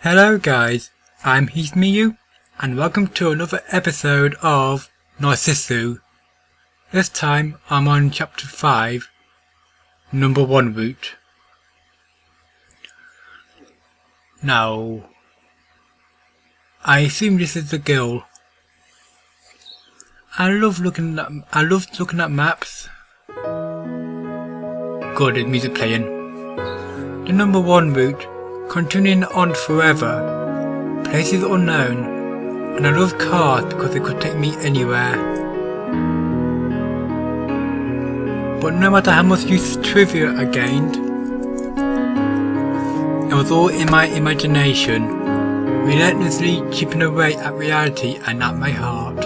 Hello guys, I'm Hesmiyu and welcome to another episode of Narcissu. This time I'm on chapter 5, number 1 route. Now, I assume this is the girl. I love looking at maps. Good, there's music playing. The number 1 route, continuing on forever, places unknown, and I love cars because they could take me anywhere. But no matter how much useless trivia I gained, it was all in my imagination, relentlessly chipping away at reality and at my heart.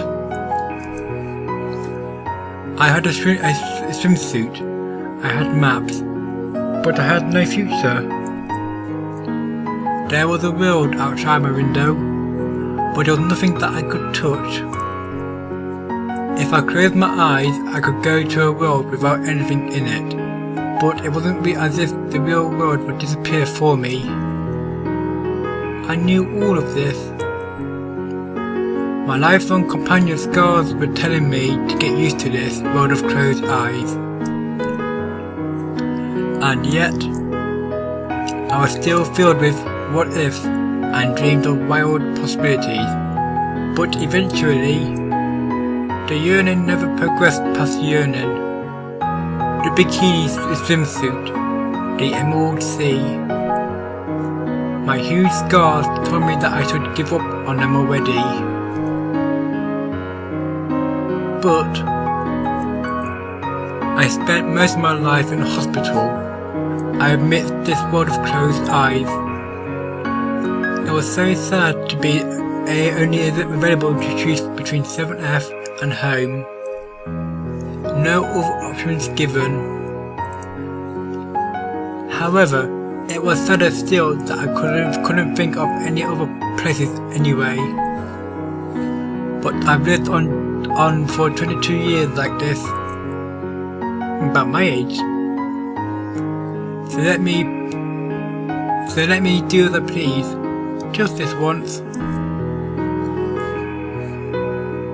I had a swimsuit, I had maps, but I had no future. There was a world outside my window, but there was nothing that I could touch. If I closed my eyes, I could go to a world without anything in it, but it wasn't as if the real world would disappear for me. I knew all of this. My lifelong companion scars were telling me to get used to this world of closed eyes. And yet, I was still filled with what ifs and dreamed of wild possibilities, but eventually, the yearning never progressed past yearning. The bikini swimsuit, the emerald sea. My huge scars told me that I should give up on them already. But I spent most of my life in a hospital. I admit this world of closed eyes. It was so sad to be only available to choose between 7F and home. No other options given. However, it was sadder still that I couldn't think of any other places anyway. But I've lived on for 22 years like this. About my age. So let me do as I please, just this once.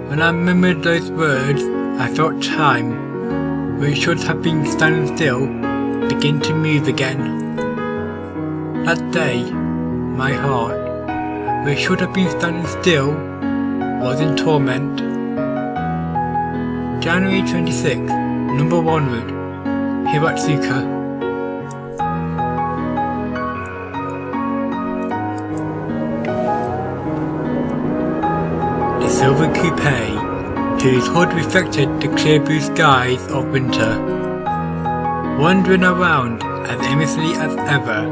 When I remembered those words, I felt time, which should have been standing still, begin to move again. That day, my heart, which should have been standing still, was in torment. January 26th, number 1 route, Hiratsuka. Silver Coupe, whose hood reflected the clear blue skies of winter, wandering around as aimlessly as ever,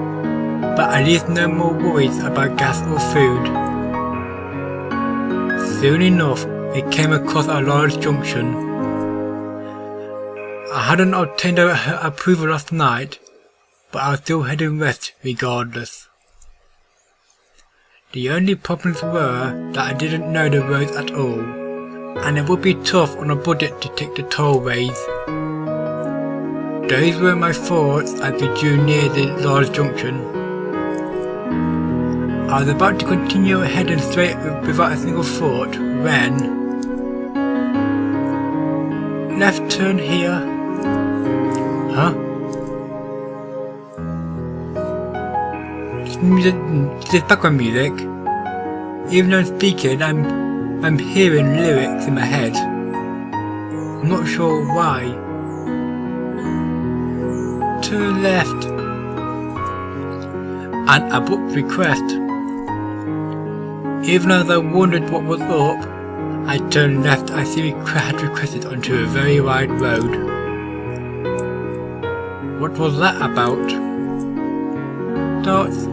but at least no more worries about gas or food. Soon enough, we came across a large junction. I hadn't obtained her approval last night, but I was still heading west regardless. The only problems were that I didn't know the roads at all, and it would be tough on a budget to take the tollways. Those were my thoughts as we drew near the large junction. I was about to continue ahead and straight without a single thought when... Left turn here. Huh? This background music. Even though I'm speaking, I'm hearing lyrics in my head. I'm not sure why. Turn left. An abrupt request. Even as I wondered what was up, I turned left as he had requested onto a very wide road. What was that about? Dots.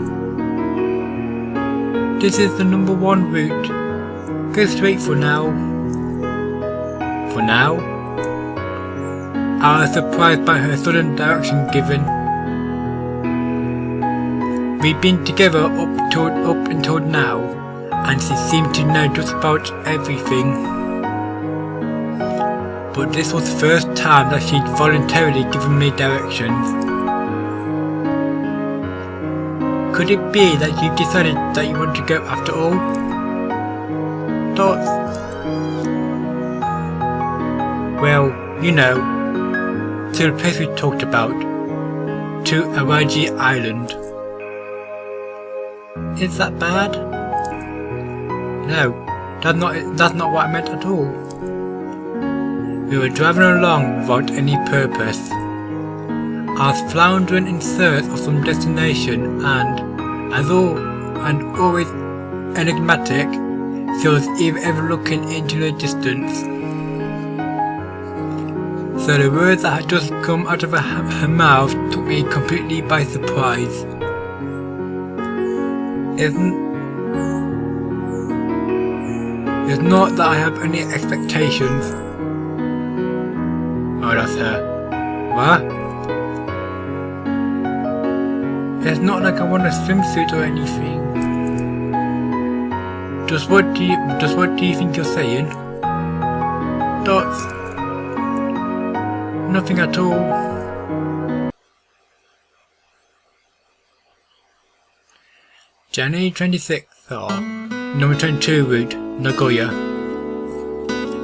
This is the number 1 route. Go straight for now. For now? I was surprised by her sudden direction given. We'd been together up until now, and she seemed to know just about everything. But this was the first time that she'd voluntarily given me directions. Could it be that you've decided that you want to go after all? Dots? Well, you know, to the place we talked about, to Awaji Island. Is that bad? No, that's not what I meant at all. We were driving along without any purpose. I was floundering in search of some destination and, always enigmatic, she was ever looking into the distance. So the words that had just come out of her mouth took me completely by surprise. It's not that I have any expectations. Oh, that's her. What? It's not like I want a swimsuit or anything. Just what do you think you're saying? Dots? Nothing at all. January 26th, number 22 route, Nagoya.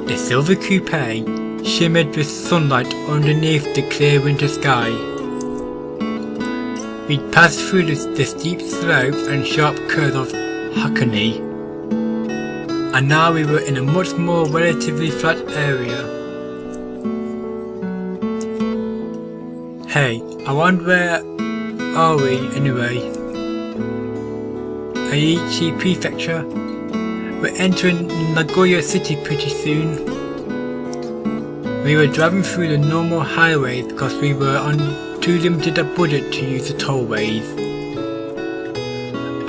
The Silver Coupe shimmered with sunlight underneath the clear winter sky. We'd passed through the steep slopes and sharp curves of Hakone, and now we were in a much more relatively flat area. Hey, I wonder where are we anyway? Aichi Prefecture? We're entering Nagoya City pretty soon. We were driving through the normal highways because we were on too limited a budget to use the tollways.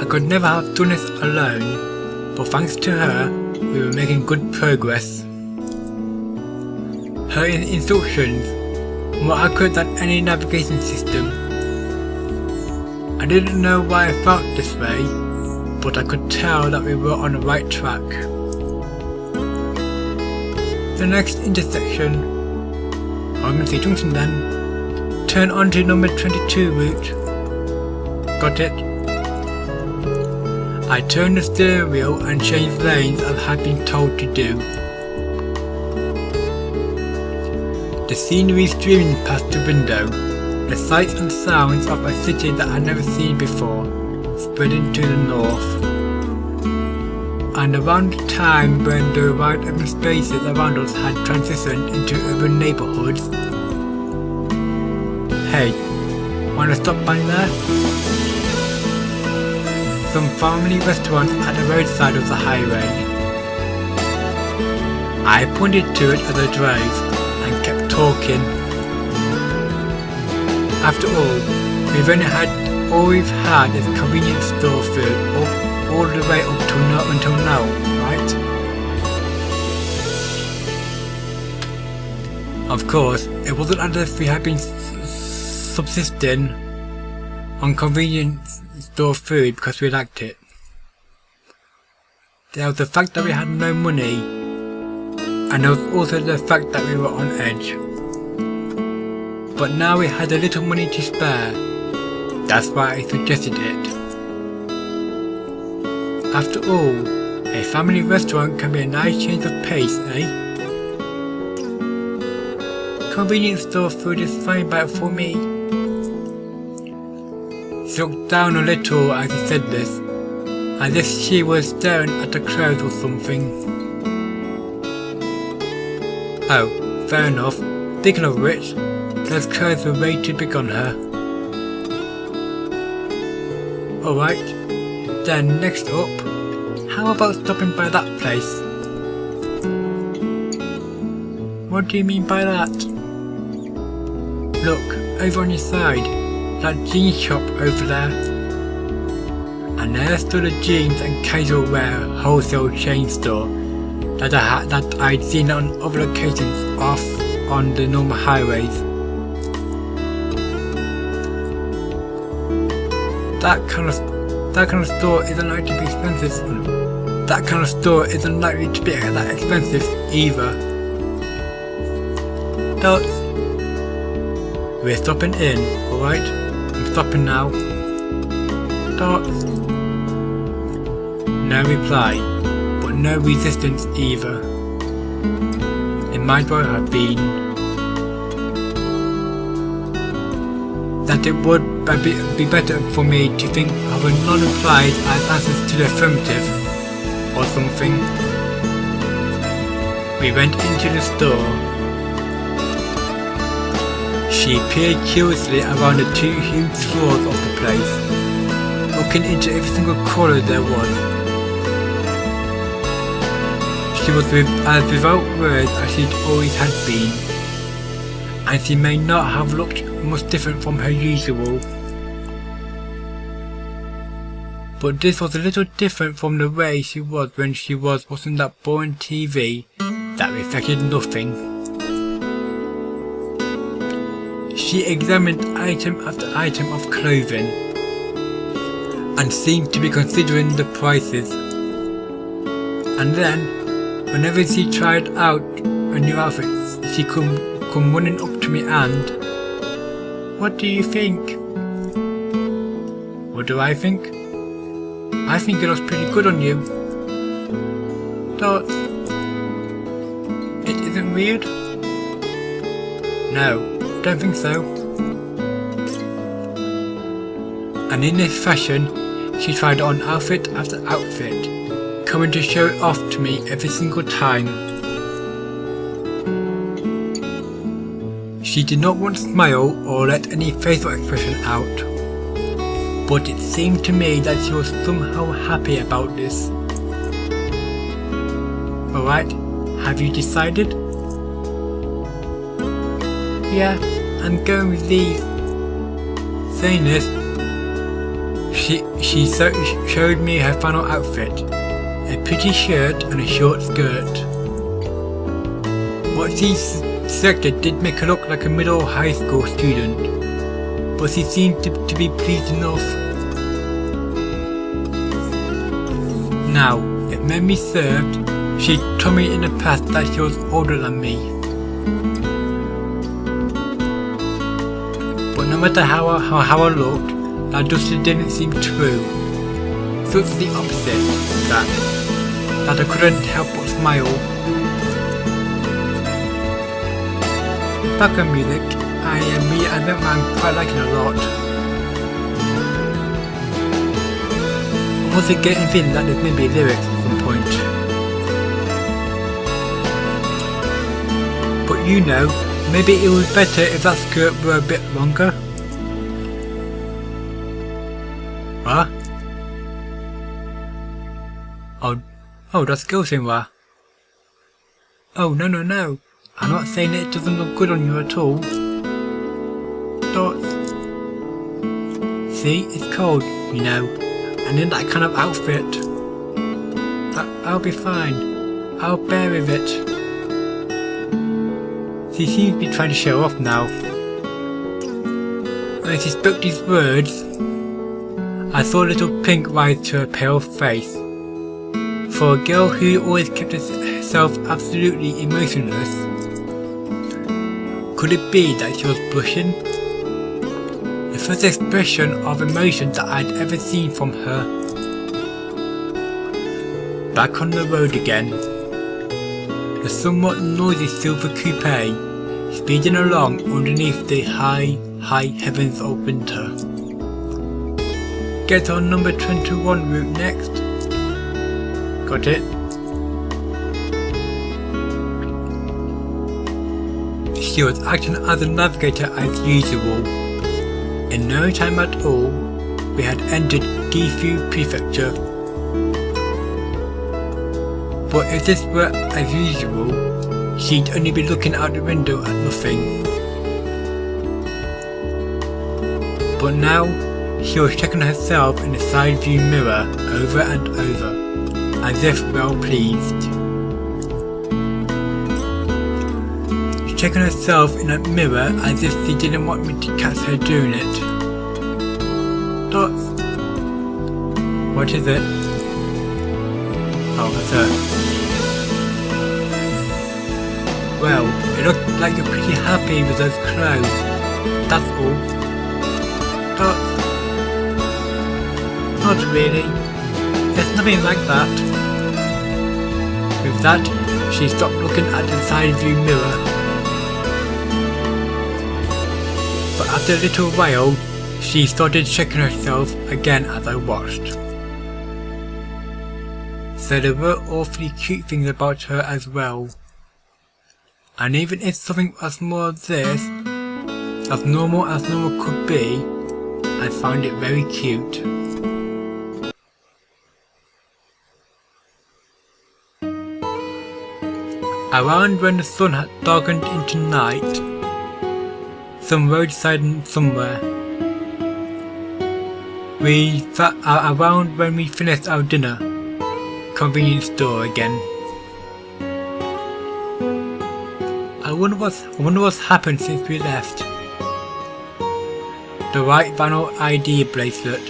I could never have done this alone, but thanks to her, we were making good progress. Her instructions were more accurate than any navigation system. I didn't know why I felt this way, but I could tell that we were on the right track. The next intersection, I'm going to say junction then, turn onto number 22 route. Got it? I turned the steering wheel and changed lanes as I had been told to do. The scenery streaming past the window, the sights and sounds of a city that I had never seen before, spreading to the north. And around the time when the wide open spaces around us had transitioned into urban neighbourhoods. Hey, wanna stop by there? Some family restaurants at the roadside of the highway. I pointed to it as I drove and kept talking. After all, all we've had is convenience store food all the way up until now, right? Of course, it wasn't as if we had been subsisting on convenience store food because we liked it. There was the fact that we had no money, and there was also the fact that we were on edge. But now we had a little money to spare. That's why I suggested it. After all, a family restaurant can be a nice change of pace, eh? Convenience store food is fine but for me. She looked down a little as he said this, as if she was staring at the crowd or something. Oh, fair enough. Speaking of which, those clothes were way too big on her. Alright, then next up, how about stopping by that place? What do you mean by that? Look, over on your side, that jeans shop over there. And there stood a jeans and casual wear wholesale chain store that I'd seen on other occasions off on the normal highways. That kind of store isn't likely to be expensive. That kind of store isn't likely to be that expensive either. Dots. We're stopping in, alright? I'm stopping now. Dots. No reply, but no resistance either. It might well have been that it would be better for me to think of a non-replies as answers to the affirmative, or something. We went into the store. She peered curiously around the two huge floors of the place, looking into every single corner there was. She was as without words as she'd always had been, and she may not have looked much different from her usual. But this was a little different from the way she was when she was watching that boring TV that reflected nothing. She examined item after item of clothing, and seemed to be considering the prices. And then, whenever she tried out a new outfit, she come running up to me and, "What do you think?" What do I think? I think it looks pretty good on you. Dots. It isn't weird? No, don't think so. And in this fashion, she tried on outfit after outfit, coming to show it off to me every single time. She did not want to smile or let any facial expression out, but it seemed to me that she was somehow happy about this. Alright, have you decided? Yeah, I'm going with these. Saying this, she showed me her final outfit. A pretty shirt and a short skirt. What she selected did make her look like a middle high school student, but she seemed to be pleased enough. Now, if memory served, she told me in the past that she was older than me. But no matter how I looked, that just didn't seem true. So it's the opposite, that I couldn't help but smile. Background music, I don't mind quite liking a lot. I'm also getting the feeling that there's maybe lyrics at some point. But you know, maybe it was better if that skirt were a bit longer. Huh? Oh, that's Gilsinwa. Oh, no. I'm not saying it doesn't look good on you at all. Dots. See, it's cold, you know, and in that kind of outfit. I'll be fine. I'll bear with it. She seems to be trying to show off now. When she spoke these words, I saw a little pink rise to her pale face. For a girl who always kept herself absolutely emotionless, could it be that she was blushing? The first expression of emotion that I'd ever seen from her. Back on the road again. The somewhat noisy Silver Coupe speeding along underneath the high heavens of winter. Get on number 21 route next. Got it? She was acting as a navigator as usual. In no time at all, we had entered Gifu Prefecture. But if this were as usual, she'd only be looking out the window at nothing. But now, she was checking herself in the side view mirror over and over, as if well pleased. Checking herself in that mirror as if she didn't want me to catch her doing it. Dots. What is it? Oh, that's her. Well, it looked like you're pretty happy with those clothes. That's all. Dots. not really. There's nothing like that. With that, she stopped looking at the side view mirror. But after a little while, she started checking herself again as I watched. So there were awfully cute things about her as well. And even if something as more of this, as normal could be, I found it very cute. Around when the sun had darkened into night, some roadside somewhere, we sat around when we finished our dinner. Convenience store again. I wonder what's happened since we left. The white vinyl ID bracelet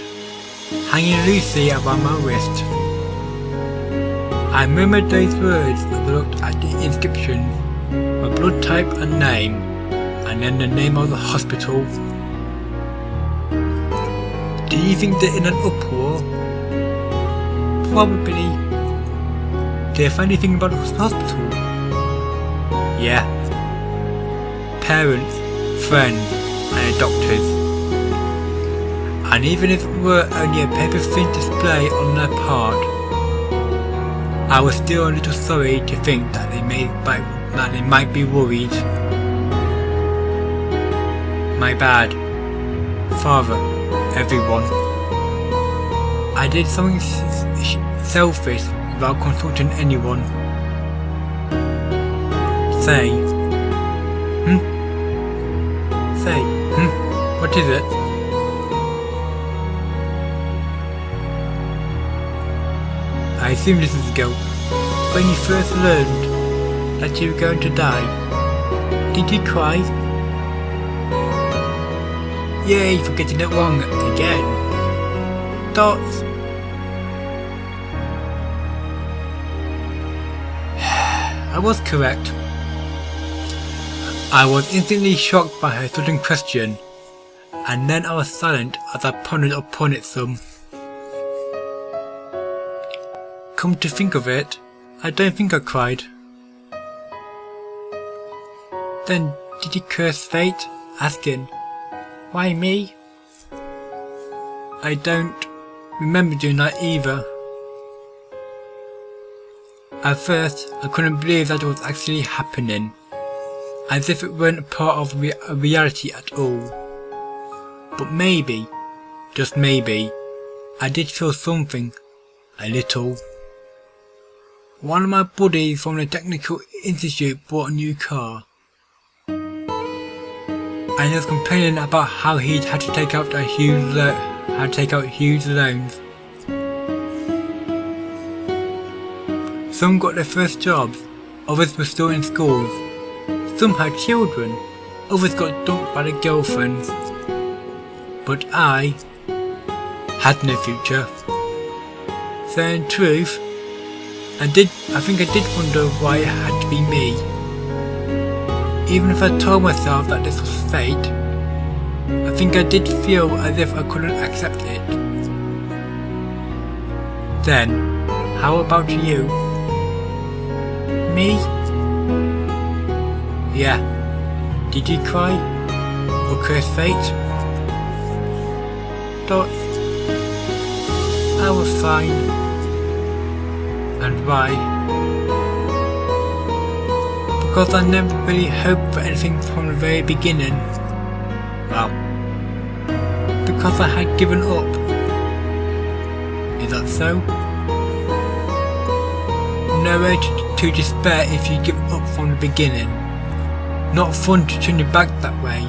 hanging loosely around my wrist. I murmured those words as I looked at the inscription, my blood type and name, and then the name of the hospital. Do you think they're in an uproar? Probably. Did they find anything about the hospital? Yeah. Parents, friends, and the doctors. And even if it were only a paper-thin display on their part, I was still a little sorry to think that they might be worried. My bad. Father, everyone. I did something selfish without consulting anyone. Say. What is it? I assume this is a girl. When you first learned that you were going to die, did you cry? Yay for getting it wrong again. Dots. I was correct. I was instantly shocked by her sudden question, and then I was silent as I pondered upon it some. Come to think of it, I don't think I cried. Then did you curse fate, asking, why me? I don't remember doing that either. At first, I couldn't believe that it was actually happening, as if it weren't a part of a reality at all. But maybe, just maybe, I did feel something, a little. One of my buddies from the Technical Institute bought a new car, and he was complaining about how he'd had to take out huge loans. Some got their first jobs, others were still in schools. Some had children, others got dumped by their girlfriends. But I had no future. So in truth, I think I did wonder why it had to be me. Even if I told myself that this was fate, I think I did feel as if I couldn't accept it. Then, how about you? Me? Yeah. Did you cry? Or curse fate? Dots. I was fine. And why? Because I never really hoped for anything from the very beginning. Well, because I had given up. Is that so? Nowhere to despair if you give up from the beginning. Not fun to turn your back that way,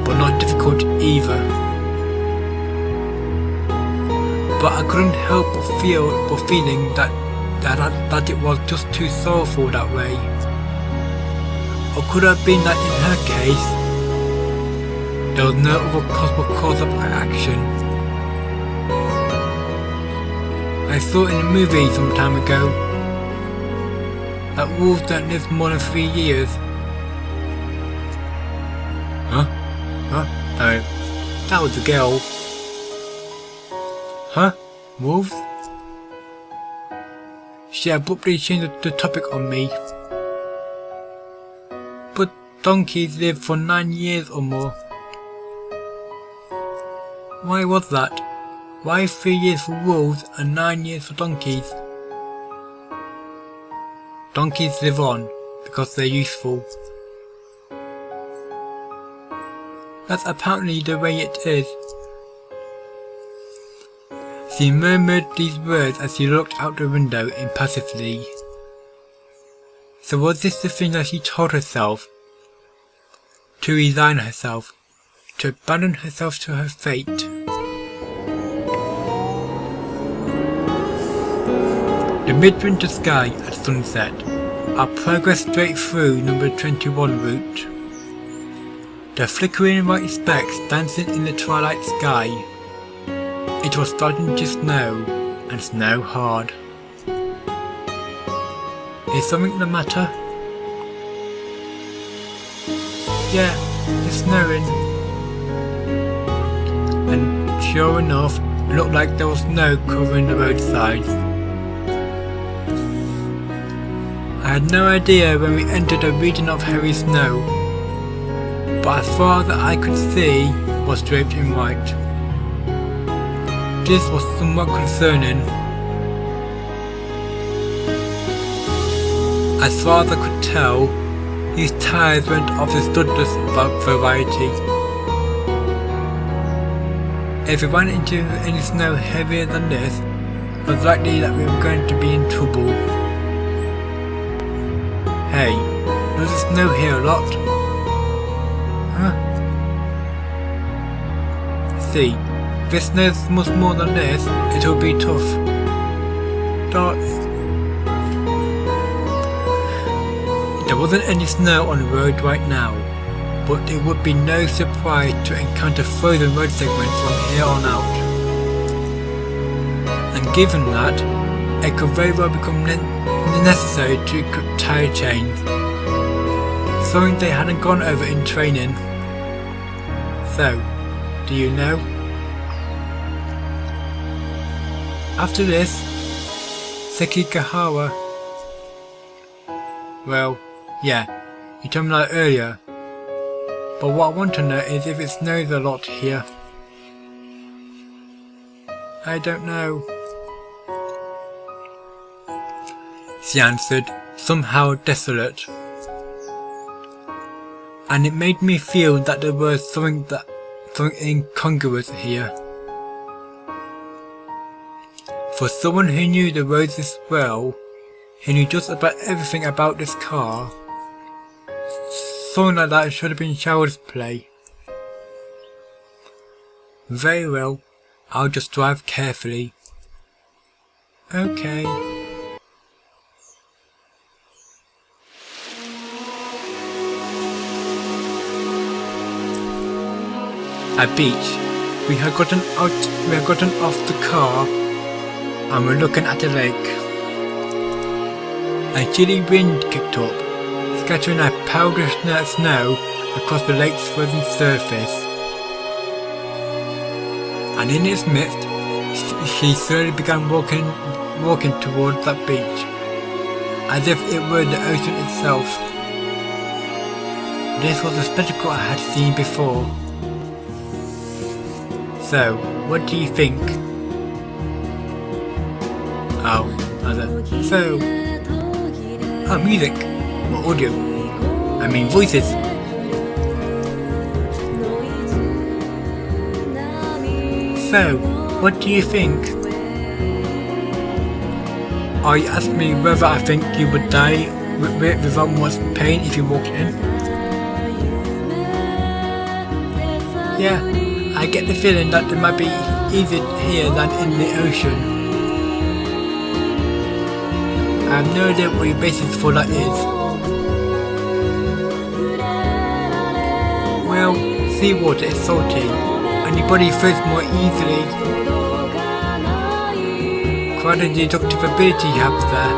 but not difficult either. But I couldn't help but feeling that it was just too sorrowful that way. Or could it have been that in her case, there was no other possible cause of action? I saw in a movie some time ago that wolves don't live more than 3 years. Huh? No, that was a girl. Huh? Wolves? She abruptly changed the topic on me. But donkeys live for 9 years or more. Why was that? Why 3 years for wolves and 9 years for donkeys? Donkeys live on because they're useful. That's apparently the way it is. She murmured these words as she looked out the window impassively. So was this the thing that she told herself? To resign herself, to abandon herself to her fate. The midwinter sky at sunset, our progress straight through number 21 route. The flickering white specks dancing in the twilight sky. It was starting to snow, and snow hard. Is something the matter? Yeah, it's snowing. And sure enough, it looked like there was snow covering the roadside. I had no idea when we entered a region of heavy snow, but as far as I could see was draped in white. This was somewhat concerning. As far as I could tell, these tires weren't of the studless variety. If we ran into any snow heavier than this, it was likely that we were going to be in trouble. Hey, does it snow here a lot? Huh? See, if it snows much more than this, it will be tough. Darts. There wasn't any snow on the road right now, but it would be no surprise to encounter frozen road segments from here on out. And given that, it could very well become necessary to cut tyre chains, something they hadn't gone over in training. So, do you know? After this, Sekigahara. Well, yeah, you told me that earlier, but what I want to know is if it snows a lot here. I don't know. She answered, somehow desolate. And it made me feel that there was something incongruous here. For someone who knew the roads this well, who knew just about everything about this car, something like that should have been child's play. Very well, I'll just drive carefully. Okay. At beach, we had gotten off the car and were looking at the lake. A chilly wind kicked up, scattering a powder snow across the lake's frozen surface. And in its midst, she slowly began walking towards that beach, as if it were the ocean itself. This was a spectacle I had seen before. So, what do you think? Oh, music, or audio, I mean voices. So, what do you think? Are you asking me whether I think you would die without much pain if you walked in? Yeah, I get the feeling that it might be easier here than in the ocean. I have no idea what your basis for that is. Well, seawater is salty, and your body floats more easily. Quite a deductive ability you have there.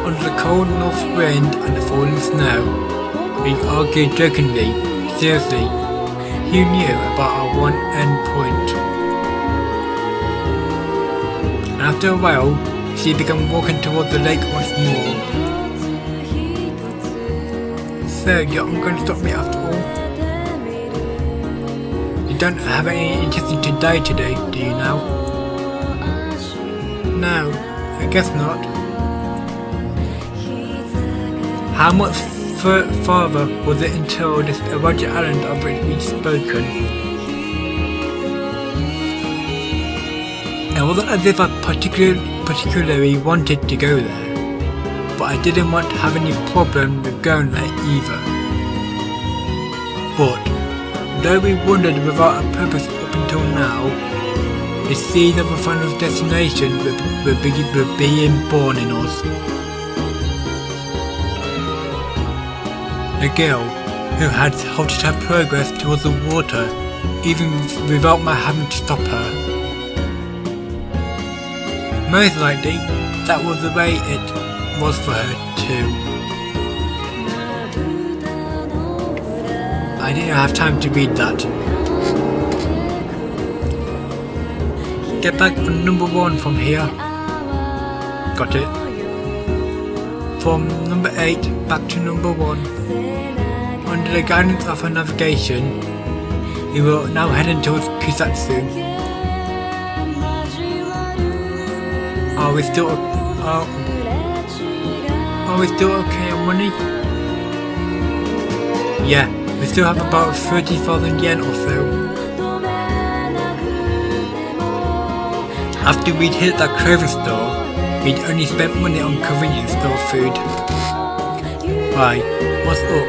Under the cold north wind and the falling snow, being argued jokingly, seriously, who knew about our one end point? and after a while she began walking towards the lake once more. So you aren't going to stop me after all? You don't have any intention to die today, do you now? No, I guess not. How much farther was it until this Roger Island of which we'd spoken? It wasn't as if I particularly wanted to go there, but I didn't want to have any problem with going there either. But, though we wandered without a purpose up until now, the seeds of a final destination were being born in us. A girl who had halted her progress towards the water even without my having to stop her. Most likely, that was the way it was for her too. I didn't have time to read that. Get back on number 1 from here. Got it. From number 8 back to number 1. Under the guidance of her navigation, we were now heading towards Kusatsu. Are we still okay on money? Yeah, we still have about 30,000 yen or so. After we'd hit that clothing store, we'd only spent money on convenience store food. Why, what's up?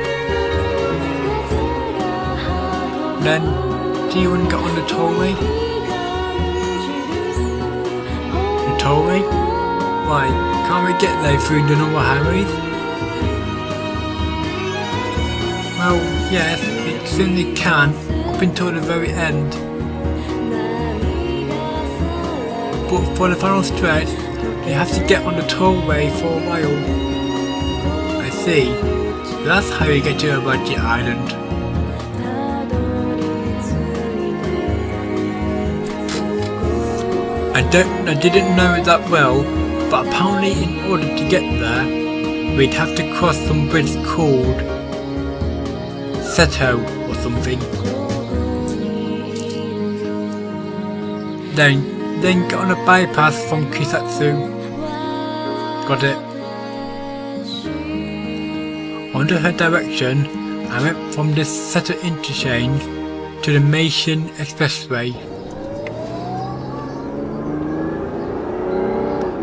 Then, do you want to get on the tollway? The tollway? Why, can't we get there through the normal highways? Well, yes, it certainly can, up until the very end. But for the final stretch, you have to get on the tollway for a while. I see. That's how you get to Abaji Island. I didn't know it that well, but apparently in order to get there, we'd have to cross some bridge called Seto or something. Then get on a bypass from Kusatsu. Got it. Under her direction, I went from this Seto interchange to the Meishin Expressway.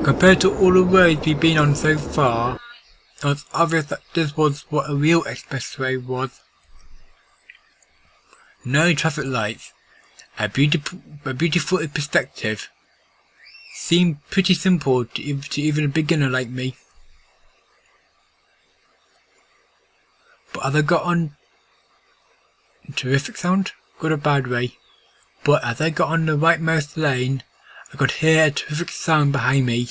Compared to all the roads we've been on so far, it was obvious that this was what a real expressway was. No traffic lights, a beautiful perspective. Seemed pretty simple to even a beginner like me. But as I got on, terrific sound, good or bad way, but as I got on the rightmost lane, I could hear a terrific sound behind me.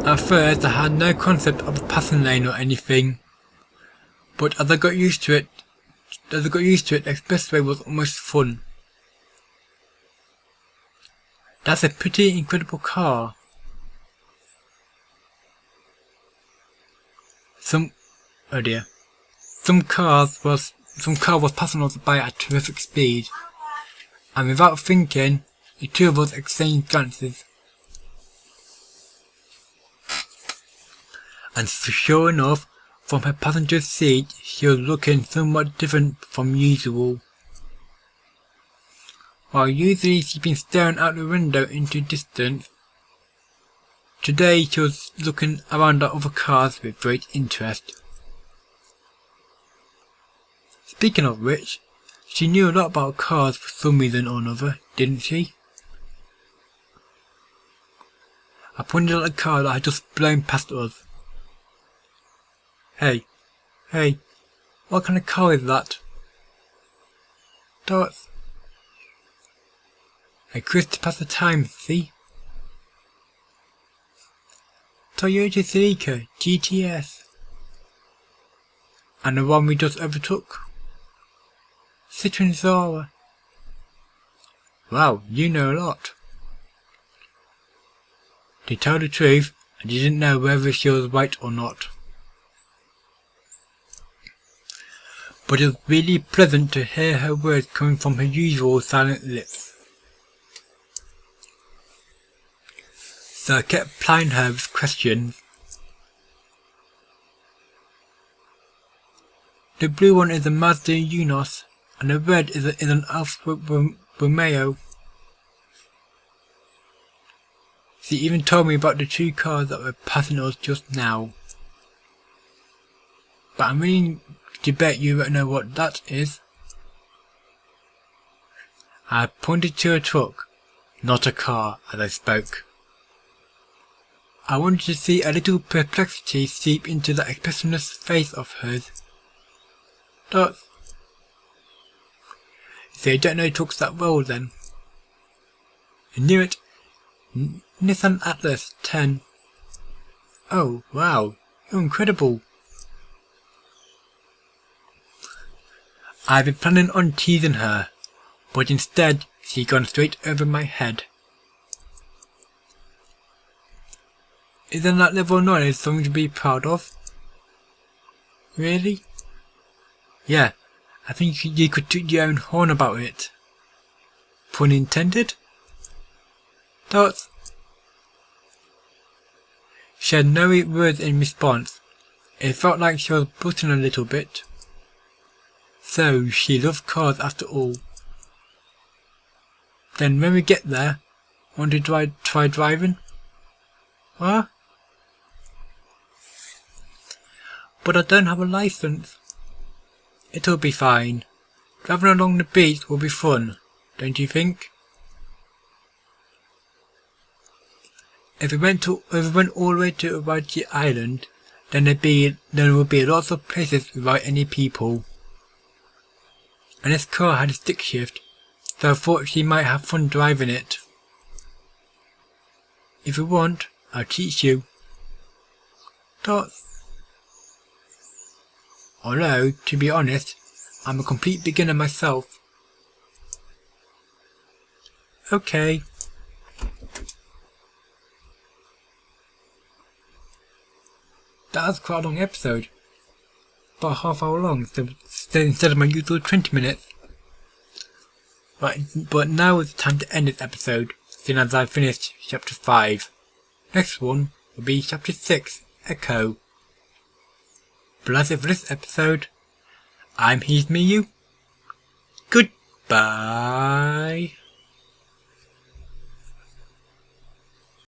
At first I had no concept of a passing lane or anything, but as I got used to it, the expressway was almost fun. That's a pretty incredible car. Some car was passing us by at terrific speed, and without thinking, the two of us exchanged glances. And sure enough, from her passenger seat, she was looking somewhat different from usual. While usually she'd been staring out the window into distance, today she was looking around at other cars with great interest. Speaking of which, she knew a lot about cars for some reason or another, didn't she? I pointed at the car that had just blown past us. Hey, what kind of car is that? Dots. A cruise to pass the time, see? Toyota Celica GTS. And the one we just overtook. Citroen Zara. Wow, you know a lot. To tell the truth, I didn't know whether she was right or not. But it was really pleasant to hear her words coming from her usual silent lips. So I kept plying her with questions. The blue one is a Mazda Unos, and the red is an Alfa Romeo. She even told me about the two cars that were passing us just now. But I'm willing to bet you don't know what that is. I pointed to a truck, not a car, as I spoke. I wanted to see a little perplexity seep into that expressionless face of hers. That's... So you don't know trucks that well then? I knew it. Nissan Atlas 10. Oh, wow, you're incredible. I've been planning on teasing her, but instead she's gone straight over my head. Isn't that level of knowledge something to be proud of? Really? Yeah, I think you could toot your own horn about it. Pun intended? Thoughts? She had no words in response. It felt like she was blushing a little bit. So she loved cars after all. Then when we get there, want to try driving? What? But I don't have a license. It'll be fine. Driving along the beach will be fun, don't you think? If we went all the way to Raji Island, then there would be lots of places without any people. And this car had a stick shift, so I thought she might have fun driving it. If you want, I'll teach you. Thoughts? Although, to be honest, I'm a complete beginner myself. Okay. That was quite a long episode. About a half hour long, so instead of my usual 20 minutes. Right, but now is the time to end this episode, seeing as I've finished chapter 5. Next one will be chapter 6, Echo. But that's it for this episode. I'm Hesmiyu. Goodbye.